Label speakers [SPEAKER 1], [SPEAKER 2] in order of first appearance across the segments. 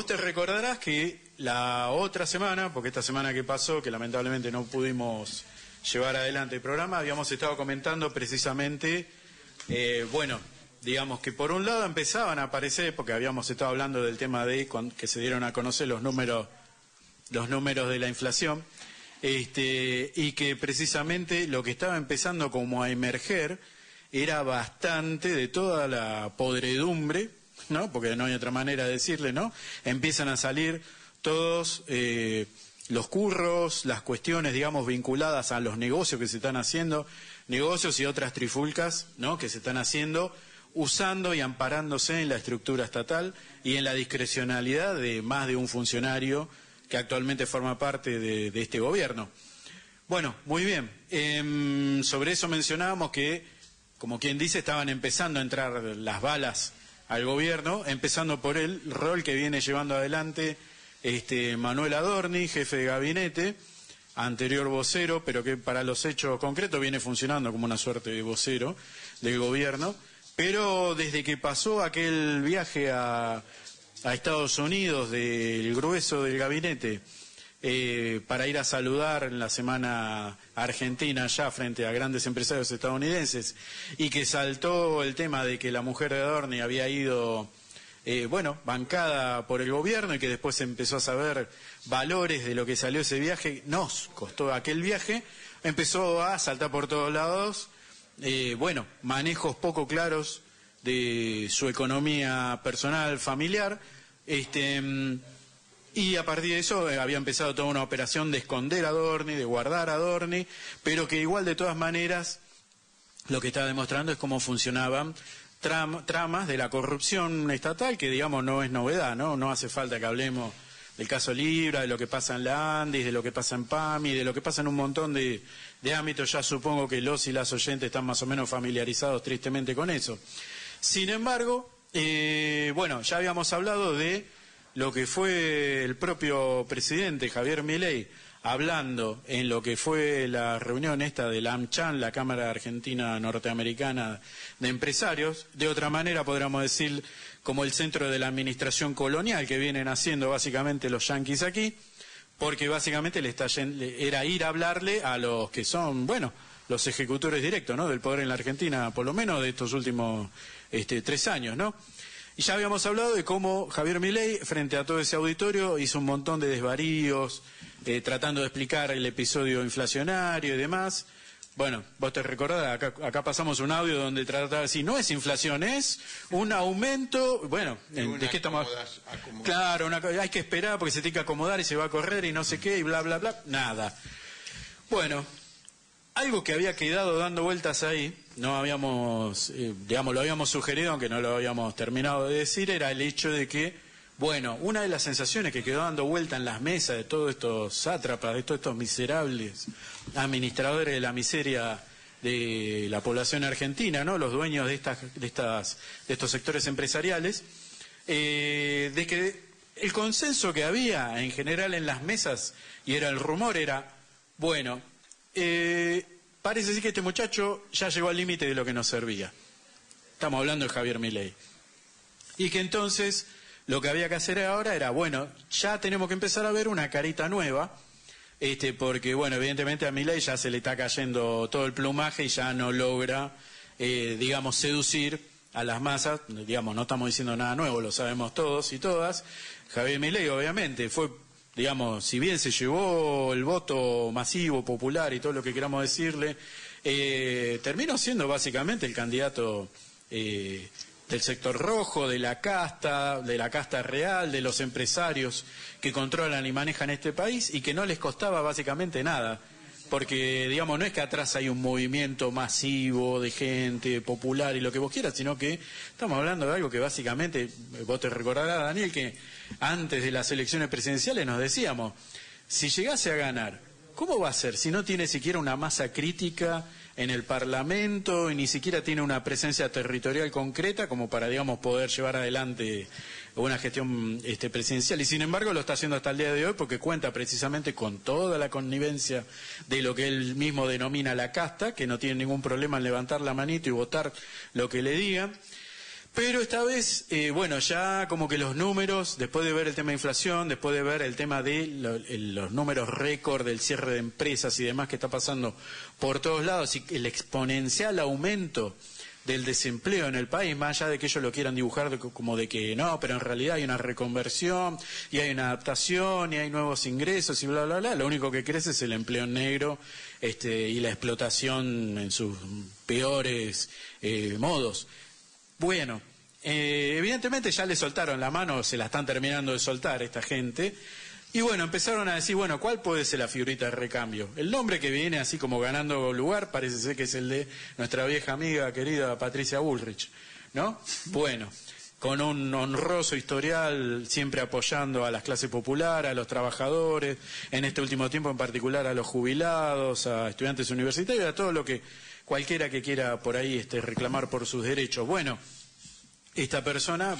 [SPEAKER 1] vos te recordarás que la otra semana, porque esta semana que pasó, que lamentablemente no pudimos llevar adelante el programa, habíamos estado comentando precisamente, bueno, digamos que por un lado empezaban a aparecer, porque habíamos estado hablando del tema de que se dieron a conocer los números de la inflación, y que precisamente lo que estaba empezando como a emerger era bastante de toda la podredumbre, ¿no? Porque no hay otra manera de decirle, ¿no? Empiezan a salir todos los curros, las cuestiones, digamos, vinculadas a los negocios que se están haciendo, negocios y otras trifulcas, ¿no? Que se están haciendo usando y amparándose en la estructura estatal y en la discrecionalidad de más de un funcionario que actualmente forma parte de este gobierno. Bueno, muy bien. Sobre eso mencionábamos que, como quien dice, estaban empezando a entrar las balas al gobierno, empezando por el rol que viene llevando adelante Manuel Adorni, jefe de gabinete, anterior vocero, pero que para los hechos concretos viene funcionando como una suerte de vocero del gobierno, pero desde que pasó aquel viaje a Estados Unidos del grueso del gabinete para ir a saludar en la semana argentina ya frente a grandes empresarios estadounidenses, y que saltó el tema de que la mujer de Adorni había ido, bancada por el gobierno, y que después se empezó a saber valores de lo que salió ese viaje, nos costó aquel viaje, empezó a saltar por todos lados, manejos poco claros de su economía personal, familiar, y a partir de eso había empezado toda una operación de esconder a Adorni, de guardar a Adorni, pero que igual de todas maneras lo que está demostrando es cómo funcionaban tramas de la corrupción estatal, que digamos no es novedad, ¿no? No hace falta que hablemos del caso Libra, de lo que pasa en la Andis, de lo que pasa en PAMI, de lo que pasa en un montón de ámbitos. Ya supongo que los y las oyentes están más o menos familiarizados tristemente con eso. Sin embargo, ya habíamos hablado de lo que fue el propio presidente Javier Milei hablando en lo que fue la reunión esta de la AmCham, la Cámara Argentina Norteamericana de Empresarios, de otra manera podríamos decir como el centro de la administración colonial que vienen haciendo básicamente los yanquis aquí, porque básicamente era ir a hablarle a los que son, los ejecutores directos, ¿no?, del poder en la Argentina, por lo menos de estos últimos 3 años, ¿no? Y ya habíamos hablado de cómo Javier Milei, frente a todo ese auditorio, hizo un montón de desvaríos, tratando de explicar el episodio inflacionario y demás. Bueno, vos te recordás, acá pasamos un audio donde trataba de decir, no es inflación, es un aumento, ¿de qué estamos? Claro, hay que esperar porque se tiene que acomodar y se va a correr y no sé qué y bla, bla, bla, nada. Bueno, algo que había quedado dando vueltas ahí, no habíamos, lo habíamos sugerido, aunque no lo habíamos terminado de decir, era el hecho de que, una de las sensaciones que quedó dando vuelta en las mesas de todos estos sátrapas, de todos estos miserables administradores de la miseria de la población argentina, ¿no?, los dueños de estos sectores empresariales, de que el consenso que había en general en las mesas, y era el rumor, era, parece ser que este muchacho ya llegó al límite de lo que nos servía. Estamos hablando de Javier Milei. Y que entonces lo que había que hacer ahora era, ya tenemos que empezar a ver una carita nueva, porque, evidentemente a Milei ya se le está cayendo todo el plumaje y ya no logra, seducir a las masas. No estamos diciendo nada nuevo, lo sabemos todos y todas. Javier Milei, obviamente, fue, si bien se llevó el voto masivo, popular y todo lo que queramos decirle, terminó siendo básicamente el candidato del sector rojo, de la casta real, de los empresarios que controlan y manejan este país y que no les costaba básicamente nada. Porque, no es que atrás hay un movimiento masivo de gente popular y lo que vos quieras, sino que estamos hablando de algo que básicamente, vos te recordarás, Daniel, que antes de las elecciones presidenciales nos decíamos, si llegase a ganar, ¿cómo va a ser si no tiene siquiera una masa crítica en el Parlamento y ni siquiera tiene una presencia territorial concreta como para, poder llevar adelante una gestión presidencial? Y sin embargo lo está haciendo hasta el día de hoy porque cuenta precisamente con toda la connivencia de lo que él mismo denomina la casta, que no tiene ningún problema en levantar la manito y votar lo que le digan. Pero esta vez, bueno, ya como que los números, después de ver el tema de inflación, después de ver el tema de los números récord del cierre de empresas y demás que está pasando por todos lados, y el exponencial aumento del desempleo en el país, más allá de que ellos lo quieran dibujar como de que no, pero en realidad hay una reconversión y hay una adaptación y hay nuevos ingresos y bla, bla, bla, lo único que crece es el empleo negro y la explotación en sus peores modos. Bueno, evidentemente ya le soltaron la mano, se la están terminando de soltar esta gente. Y bueno, empezaron a decir, bueno, ¿cuál puede ser la figurita de recambio? El nombre que viene así como ganando lugar parece ser que es el de nuestra vieja amiga querida Patricia Bullrich, ¿no? Bueno, con un honroso historial, siempre apoyando a las clases populares, a los trabajadores, en este último tiempo en particular a los jubilados, a estudiantes universitarios, a todo lo que cualquiera que quiera por ahí reclamar por sus derechos. Bueno, esta persona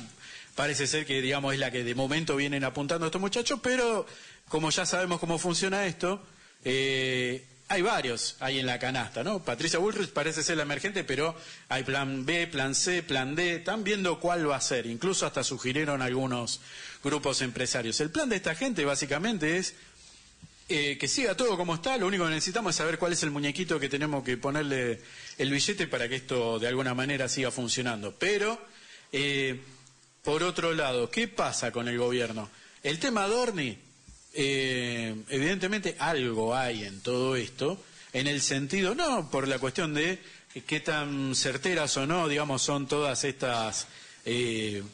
[SPEAKER 1] parece ser que, digamos, es la que de momento vienen apuntando a estos muchachos, pero como ya sabemos cómo funciona esto, hay varios ahí en la canasta, ¿no? Patricia Bullrich parece ser la emergente, pero hay plan B, plan C, plan D, están viendo cuál va a ser, incluso hasta sugirieron algunos grupos empresarios. El plan de esta gente básicamente es que siga todo como está, lo único que necesitamos es saber cuál es el muñequito que tenemos que ponerle el billete para que esto de alguna manera siga funcionando. Pero por otro lado, ¿qué pasa con el gobierno? El tema Adorni, evidentemente algo hay en todo esto, en el sentido, no por la cuestión de qué tan certeras o no, digamos, son todas estas,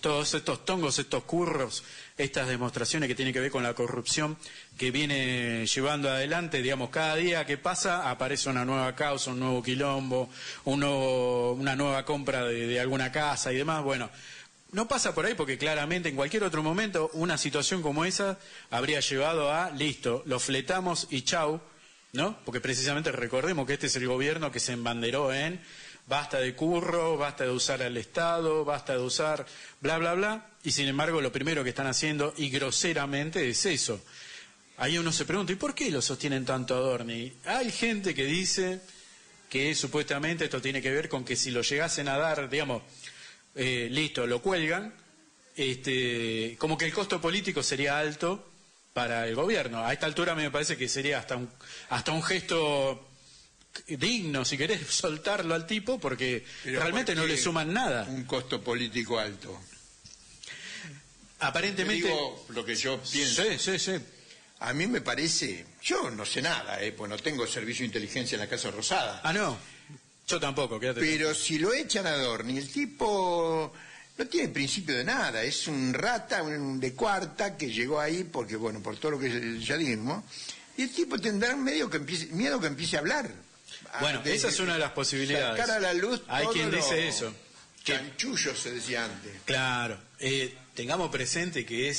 [SPEAKER 1] todos estos tongos, estos curros, estas demostraciones que tienen que ver con la corrupción que viene llevando adelante, digamos, cada día que pasa aparece una nueva causa, un nuevo quilombo, una nueva compra de alguna casa y demás, bueno. No pasa por ahí porque claramente en cualquier otro momento una situación como esa habría llevado a, listo, lo fletamos y chau, ¿no? Porque precisamente recordemos que este es el gobierno que se embanderó en basta de curro, basta de usar al Estado, basta de usar bla, bla, bla, y sin embargo lo primero que están haciendo, y groseramente, es eso. Ahí uno se pregunta, ¿y por qué lo sostienen tanto a Adorni? Hay gente que dice que supuestamente esto tiene que ver con que si lo llegasen a dar, digamos, listo, lo cuelgan, como que el costo político sería alto para el gobierno. A esta altura me parece que sería hasta un gesto digno, si querés, soltarlo al tipo, porque pero realmente no le suman nada.
[SPEAKER 2] Un costo político alto.
[SPEAKER 1] Aparentemente...
[SPEAKER 2] Te digo lo que yo pienso.
[SPEAKER 1] Sí.
[SPEAKER 2] A mí me parece, yo no sé nada, pues no tengo servicio de inteligencia en la Casa Rosada.
[SPEAKER 1] Ah, no. Yo tampoco, quédate.
[SPEAKER 2] Pero si lo echan a Adorni, el tipo no tiene principio de nada, es un rata de cuarta que llegó ahí porque, bueno, por todo lo que ya dijimos, y el tipo tendrá miedo que empiece a hablar.
[SPEAKER 1] Bueno, esa es una de las posibilidades.
[SPEAKER 2] Sacar a la luz.
[SPEAKER 1] Hay quien dice eso.
[SPEAKER 2] Chanchullo se decía antes.
[SPEAKER 1] Claro, tengamos presente que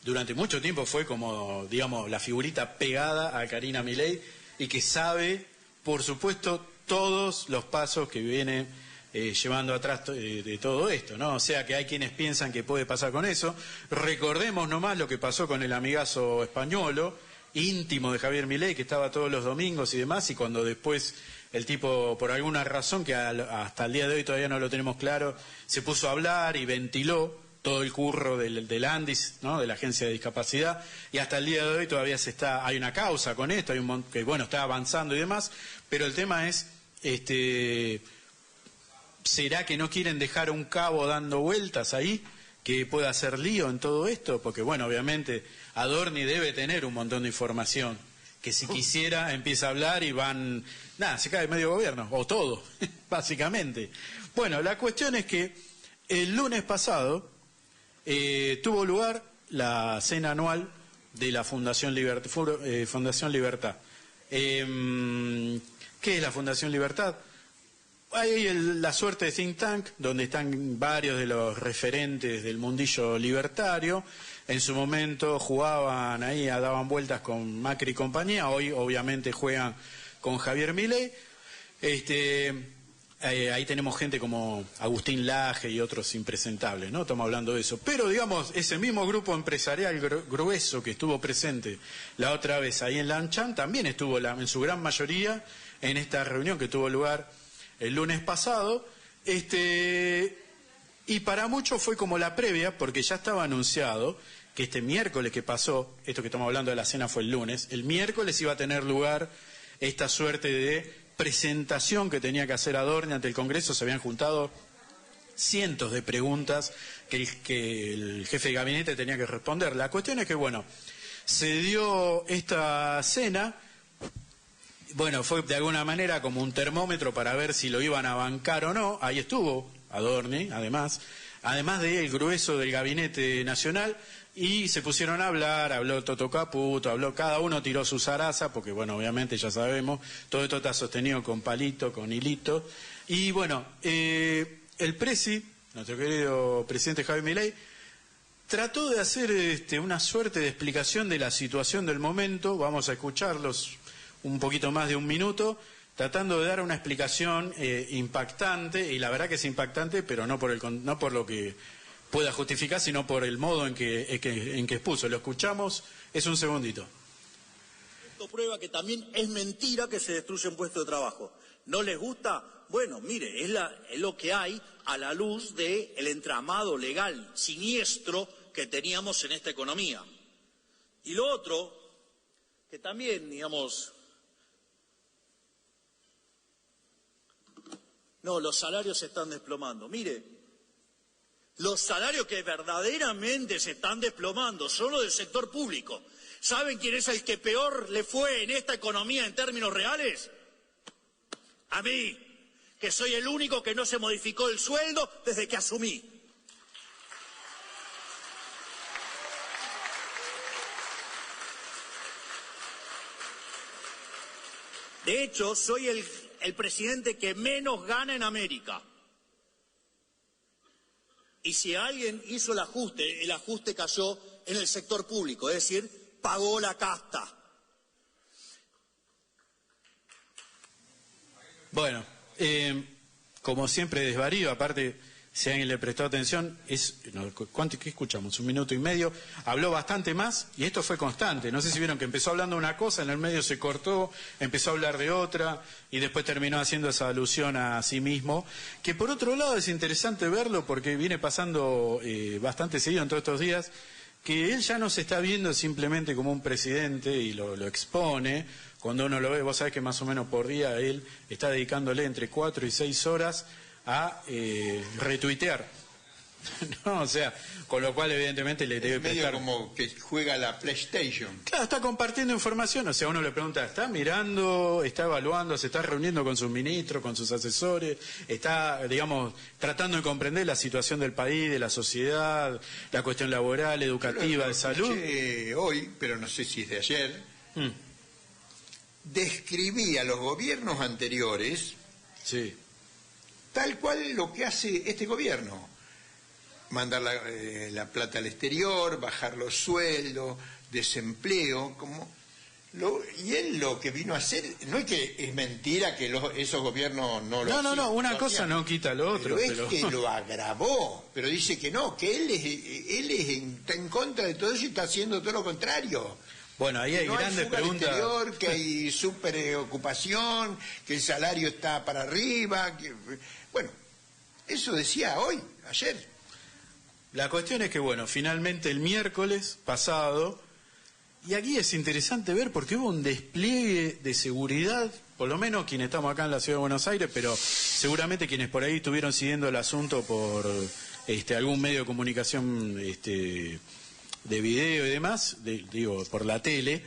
[SPEAKER 1] durante mucho tiempo fue como, digamos, la figurita pegada a Karina Milei y que sabe, por supuesto, todos los pasos que viene llevando atrás de todo esto, ¿no? O sea que hay quienes piensan que puede pasar con eso. Recordemos nomás lo que pasó con el amigazo Españolo, íntimo de Javier Milei, que estaba todos los domingos y demás, y cuando después el tipo, por alguna razón que hasta el día de hoy todavía no lo tenemos claro, se puso a hablar y ventiló todo el curro del ANDIS, ¿no? De la Agencia de Discapacidad, y hasta el día de hoy todavía hay una causa con esto, que bueno, está avanzando y demás, pero el tema es, ¿será que no quieren dejar un cabo dando vueltas ahí que pueda hacer lío en todo esto? Porque bueno, obviamente Adorni debe tener un montón de información, que si quisiera empieza a hablar y se cae medio gobierno, o todo, básicamente. Bueno, la cuestión es que el lunes pasado tuvo lugar la cena anual de la Fundación Libertad. ¿Qué es la Fundación Libertad? Hay la suerte de think tank, donde están varios de los referentes del mundillo libertario. En su momento jugaban ahí, daban vueltas con Macri y compañía. Hoy obviamente juegan con Javier Milei. Ahí tenemos gente como Agustín Laje y otros impresentables, ¿no? Estamos hablando de eso. Pero, digamos, ese mismo grupo empresarial grueso que estuvo presente la otra vez ahí en Lanchan, también estuvo en su gran mayoría en esta reunión que tuvo lugar el lunes pasado. Y para muchos fue como la previa, porque ya estaba anunciado que este miércoles que pasó, esto que estamos hablando de la cena fue el lunes, el miércoles iba a tener lugar esta suerte de presentación que tenía que hacer Adorni ante el Congreso. Se habían juntado cientos de preguntas que el jefe de gabinete tenía que responder. La cuestión es que, bueno, se dio esta cena, bueno, fue de alguna manera como un termómetro para ver si lo iban a bancar o no. Ahí estuvo Adorni, además del grueso del gabinete nacional, y se pusieron a hablar, habló Toto Caputo, cada uno tiró su zaraza, porque bueno, obviamente ya sabemos, todo esto está sostenido con palito, con hilito, y bueno, el presi, nuestro querido presidente Javier Milei, trató de hacer una suerte de explicación de la situación del momento. Vamos a escucharlos un poquito más de un minuto, tratando de dar una explicación impactante, y la verdad que es impactante, pero no por lo que pueda justificar, sino por el modo en que expuso. Lo escuchamos, es un segundito.
[SPEAKER 3] Esto prueba que también es mentira que se destruyen puestos de trabajo. ¿No les gusta? Bueno, mire, es lo que hay a la luz del entramado legal siniestro que teníamos en esta economía. Y lo otro, que también, digamos, no, los salarios se están desplomando. Mire, los salarios que verdaderamente se están desplomando son los del sector público. ¿Saben quién es el que peor le fue en esta economía en términos reales? A mí, que soy el único que no se modificó el sueldo desde que asumí. De hecho, soy el presidente que menos gana en América. Y si alguien hizo el ajuste cayó en el sector público, es decir, pagó la casta.
[SPEAKER 1] Bueno, como siempre desvarío, aparte, si alguien le prestó atención, ¿qué escuchamos? 1 minuto y medio, habló bastante más, y esto fue constante. No sé si vieron que empezó hablando de una cosa, en el medio se cortó, empezó a hablar de otra, y después terminó haciendo esa alusión a sí mismo, que por otro lado es interesante verlo, porque viene pasando bastante seguido en todos estos días, que él ya no se está viendo simplemente como un presidente y lo expone. Cuando uno lo ve, vos sabés que más o menos por día él está dedicándole entre 4 y 6 horas a retuitear. No, o sea, con lo cual evidentemente le debe
[SPEAKER 2] medio
[SPEAKER 1] prestar...
[SPEAKER 2] como que juega la PlayStation.
[SPEAKER 1] Claro, está compartiendo información, o sea, uno le pregunta, ¿está mirando, está evaluando, se está reuniendo con sus ministros, con sus asesores, está, digamos, tratando de comprender la situación del país, de la sociedad, la cuestión laboral, educativa, de salud?
[SPEAKER 2] Hoy, pero no sé si es de ayer, describía a los gobiernos anteriores,
[SPEAKER 1] sí,
[SPEAKER 2] tal cual lo que hace este gobierno. Mandar la plata al exterior, bajar los sueldos, desempleo, y él lo que vino a hacer, no es que es mentira que esos gobiernos no lo hacían.
[SPEAKER 1] No, una cosa no quita lo otro.
[SPEAKER 2] Pero es que lo agravó, pero dice que no, que él está en contra de todo eso y está haciendo todo lo contrario.
[SPEAKER 1] Bueno, ahí hay grandes preguntas.
[SPEAKER 2] Exterior, que hay superocupación, que el salario está para arriba, bueno, eso decía ayer.
[SPEAKER 1] La cuestión es que, bueno, finalmente el miércoles pasado, y aquí es interesante ver porque hubo un despliegue de seguridad, por lo menos quienes estamos acá en la Ciudad de Buenos Aires, pero seguramente quienes por ahí estuvieron siguiendo el asunto por algún medio de comunicación de video y demás, por la tele,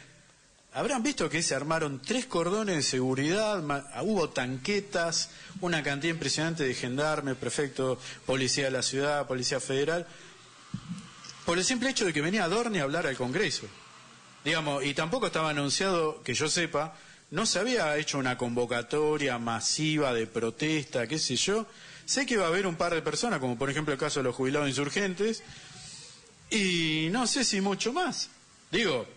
[SPEAKER 1] habrán visto que se armaron 3 cordones de seguridad, hubo tanquetas, una cantidad impresionante de gendarmes, prefecto, policía de la ciudad, policía federal, por el simple hecho de que venía Adorni a hablar al Congreso. Digamos, y tampoco estaba anunciado, que yo sepa, no se había hecho una convocatoria masiva de protesta, qué sé yo. Sé que va a haber un par de personas, como por ejemplo el caso de los jubilados insurgentes, y no sé si mucho más. Digo,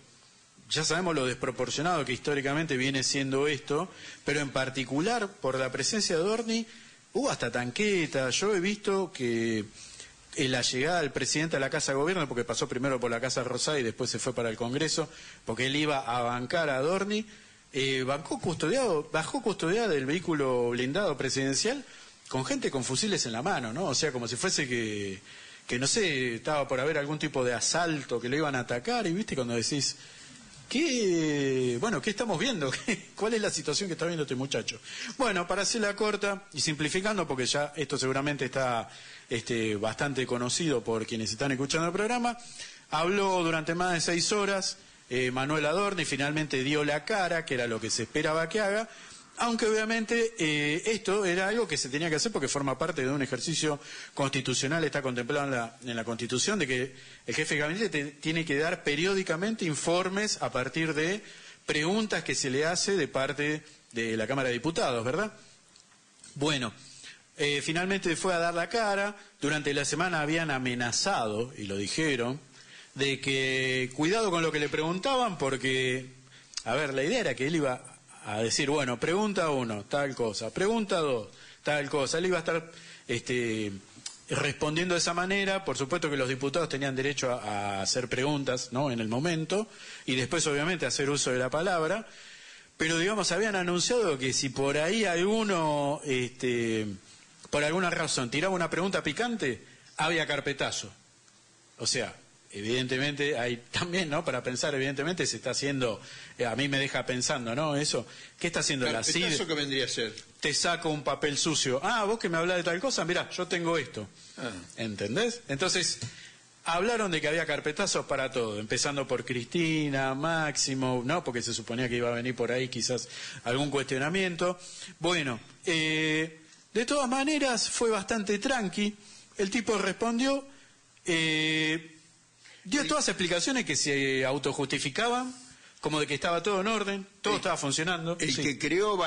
[SPEAKER 1] ya sabemos lo desproporcionado que históricamente viene siendo esto, pero en particular por la presencia de Adorni hubo hasta tanquetas. Yo he visto que en la llegada del presidente a la Casa de Gobierno, porque pasó primero por la Casa Rosada y después se fue para el Congreso, porque él iba a bancar a Adorni, bajó custodiado del vehículo blindado presidencial con gente con fusiles en la mano, ¿no? O sea, como si fuese que no sé, estaba por haber algún tipo de asalto, que lo iban a atacar, y viste cuando decís, ¿qué estamos viendo? ¿Cuál es la situación que está viendo este muchacho? Bueno, para hacerla corta y simplificando, porque ya esto seguramente está bastante conocido por quienes están escuchando el programa, habló durante más de 6 horas Manuel Adorni, finalmente dio la cara, que era lo que se esperaba que haga, aunque obviamente esto era algo que se tenía que hacer porque forma parte de un ejercicio constitucional, está contemplado en la Constitución, de que el jefe de gabinete tiene que dar periódicamente informes a partir de preguntas que se le hace de parte de la Cámara de Diputados, ¿verdad? Bueno, finalmente fue a dar la cara. Durante la semana habían amenazado, y lo dijeron, de que cuidado con lo que le preguntaban porque, a ver, la idea era que él iba a decir, bueno, pregunta 1, tal cosa, pregunta 2, tal cosa. Él iba a estar respondiendo de esa manera. Por supuesto que los diputados tenían derecho a hacer preguntas, ¿no?, en el momento, y después obviamente hacer uso de la palabra, pero digamos, habían anunciado que si por ahí alguno, por alguna razón, tiraba una pregunta picante, había carpetazo. O sea, evidentemente hay también, ¿no?, para pensar, evidentemente se está haciendo, a mí me deja pensando, ¿no?, eso, ¿qué está haciendo la CID?
[SPEAKER 2] ¿Eso qué vendría a ser?
[SPEAKER 1] Te saco un papel sucio. Ah, vos que me hablás de tal cosa, mirá, yo tengo esto. ¿Entendés? Entonces, hablaron de que había carpetazos para todo, empezando por Cristina, Máximo, ¿no?, porque se suponía que iba a venir por ahí quizás algún cuestionamiento. Bueno, de todas maneras fue bastante tranqui, el tipo respondió, dio todas explicaciones que se autojustificaban, como de que estaba todo en orden, todo estaba funcionando.
[SPEAKER 2] El que creó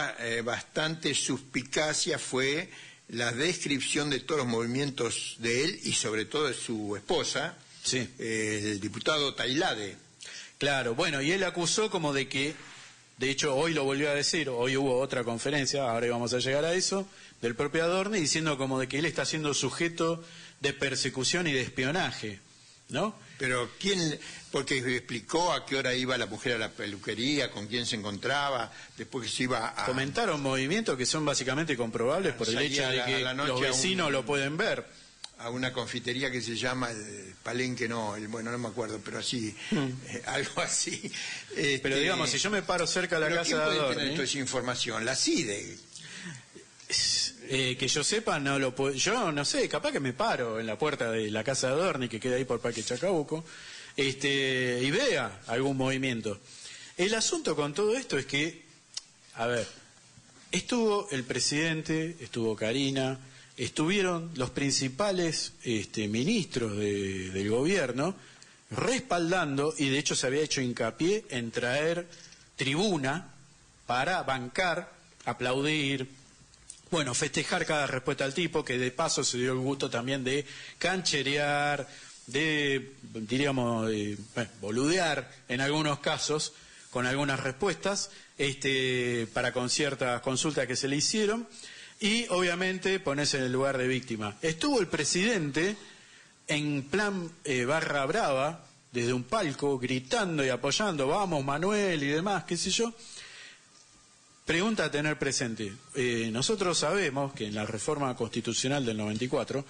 [SPEAKER 2] bastante suspicacia fue la descripción de todos los movimientos de él y sobre todo de su esposa, el diputado Tailade.
[SPEAKER 1] Claro, bueno, y él acusó como de que, de hecho hoy lo volvió a decir, hoy hubo otra conferencia, ahora íbamos a llegar a eso, del propio Adorni, diciendo como de que él está siendo sujeto de persecución y de espionaje, ¿no?
[SPEAKER 2] Pero ¿quién? Porque explicó a qué hora iba la mujer a la peluquería, con quién se encontraba, después que se iba a...
[SPEAKER 1] Comentaron movimientos que son básicamente comprobables por el hecho de que los vecinos lo pueden ver.
[SPEAKER 2] A una confitería que se llama el Palenque, bueno, no me acuerdo, pero así, algo así.
[SPEAKER 1] Pero digamos, si yo me paro cerca de la casa de Adorni...
[SPEAKER 2] ¿Quién puede tener toda esa información? La CIDE.
[SPEAKER 1] Que yo sepa, no lo puedo, yo no sé, capaz que me paro en la puerta de la casa de Adorni, que queda ahí por Parque Chacabuco, y vea algún movimiento. El asunto con todo esto es que, a ver, estuvo el presidente, estuvo Karina, estuvieron los principales ministros del gobierno respaldando, y de hecho se había hecho hincapié en traer tribuna para bancar, aplaudir, bueno, festejar cada respuesta al tipo, que de paso se dio el gusto también de cancherear, de, diríamos, boludear en algunos casos con algunas respuestas, con ciertas consultas que se le hicieron, y obviamente ponerse en el lugar de víctima. Estuvo el presidente en plan barra brava, desde un palco, gritando y apoyando, vamos Manuel y demás, qué sé yo. Pregunta a tener presente. Nosotros sabemos que en la reforma constitucional del 94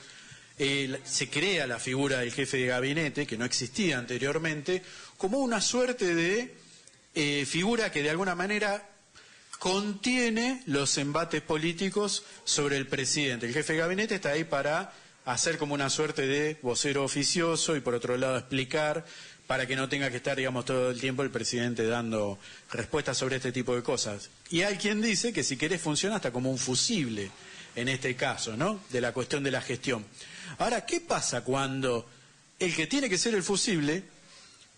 [SPEAKER 1] se crea la figura del jefe de gabinete, que no existía anteriormente, como una suerte de figura que de alguna manera contiene los embates políticos sobre el presidente. El jefe de gabinete está ahí para hacer como una suerte de vocero oficioso y por otro lado explicar, para que no tenga que estar, digamos, todo el tiempo el presidente dando respuestas sobre este tipo de cosas. Y hay quien dice que si querés funciona hasta como un fusible, en este caso, ¿no?, de la cuestión de la gestión. Ahora, ¿qué pasa cuando el que tiene que ser el fusible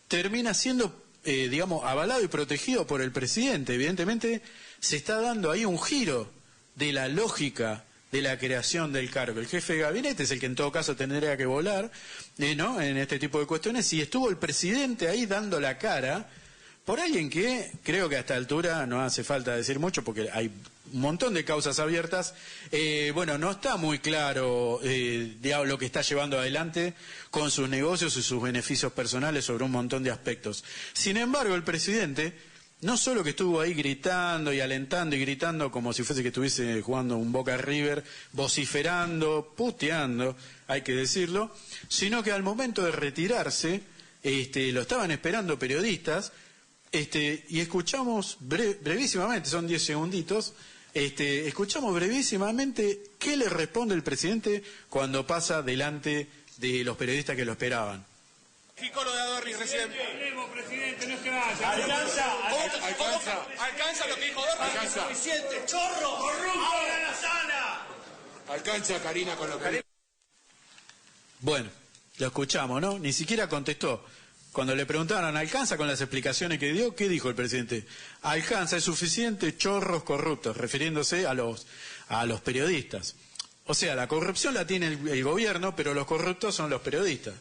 [SPEAKER 1] termina siendo, digamos, avalado y protegido por el presidente? Evidentemente se está dando ahí un giro de la lógica de la creación del cargo. El jefe de gabinete es el que en todo caso tendría que volar, ¿no?, en este tipo de cuestiones, y estuvo el presidente ahí dando la cara por alguien que creo que a esta altura no hace falta decir mucho porque hay un montón de causas abiertas. No está muy claro lo que está llevando adelante con sus negocios y sus beneficios personales sobre un montón de aspectos. Sin embargo, el presidente no solo que estuvo ahí gritando y alentando y gritando como si fuese que estuviese jugando un Boca River, vociferando, puteando, hay que decirlo, sino que al momento de retirarse, lo estaban esperando periodistas, y escuchamos brevísimamente, son 10 segunditos, escuchamos brevísimamente qué le responde el presidente cuando pasa delante de los periodistas que lo esperaban.
[SPEAKER 4] Lo de Adorni recién.
[SPEAKER 5] Presidente, no es que vaya.
[SPEAKER 4] Alcanza lo que dijo Adorni.
[SPEAKER 5] Alcanza. Suficiente, chorro, corrupto. Ahora la sala.
[SPEAKER 4] Alcanza, Karina, con lo que...
[SPEAKER 1] Bueno, lo escuchamos, ¿no? Ni siquiera contestó. Cuando le preguntaron, ¿alcanza con las explicaciones que dio? ¿Qué dijo el presidente? Alcanza, es suficiente, chorros corruptos, refiriéndose a los periodistas. O sea, la corrupción la tiene el gobierno, pero los corruptos son los periodistas,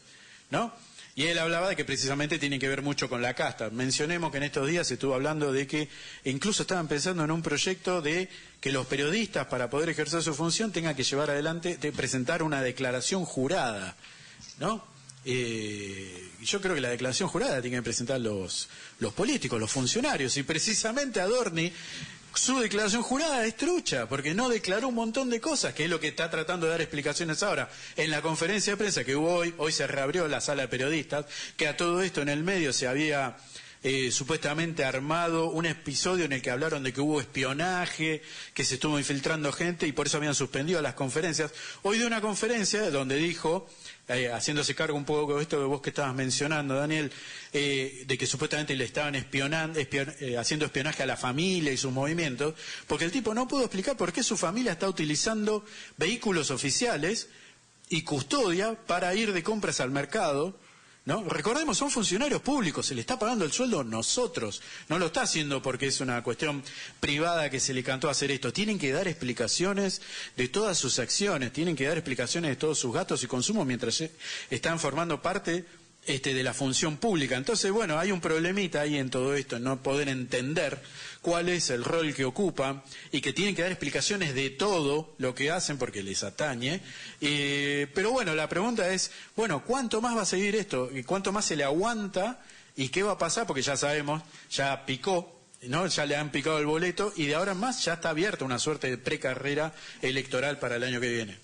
[SPEAKER 1] ¿no? Y él hablaba de que precisamente tiene que ver mucho con la casta. Mencionemos que en estos días se estuvo hablando de que incluso estaban pensando en un proyecto de que los periodistas, para poder ejercer su función, tengan que llevar adelante, de presentar una declaración jurada, ¿no? Yo creo que la declaración jurada tienen que presentar los políticos, los funcionarios, y precisamente Adorni, su declaración jurada es trucha, porque no declaró un montón de cosas, que es lo que está tratando de dar explicaciones ahora. En la conferencia de prensa que hubo hoy se reabrió la sala de periodistas, que a todo esto en el medio se había supuestamente armado un episodio en el que hablaron de que hubo espionaje, que se estuvo infiltrando gente y por eso habían suspendido las conferencias. Hoy dio una conferencia donde dijo, haciéndose cargo un poco de esto que vos que estabas mencionando, Daniel, de que supuestamente le estaban haciendo espionaje a la familia y sus movimientos, porque el tipo no pudo explicar por qué su familia está utilizando vehículos oficiales y custodia para ir de compras al mercado, ¿no? Recordemos, son funcionarios públicos, se le está pagando el sueldo a nosotros, no lo está haciendo porque es una cuestión privada que se le cantó hacer esto. Tienen que dar explicaciones de todas sus acciones, tienen que dar explicaciones de todos sus gastos y consumos mientras están formando parte de la función pública. Entonces, bueno, hay un problemita ahí en todo esto, en no poder entender cuál es el rol que ocupan y que tienen que dar explicaciones de todo lo que hacen porque les atañe. Pero bueno, la pregunta es, bueno, ¿cuánto más va a seguir esto? ¿Y cuánto más se le aguanta? ¿Y qué va a pasar? Porque ya sabemos, ya picó, ¿no? Ya le han picado el boleto y de ahora en más ya está abierta una suerte de precarrera electoral para el año que viene.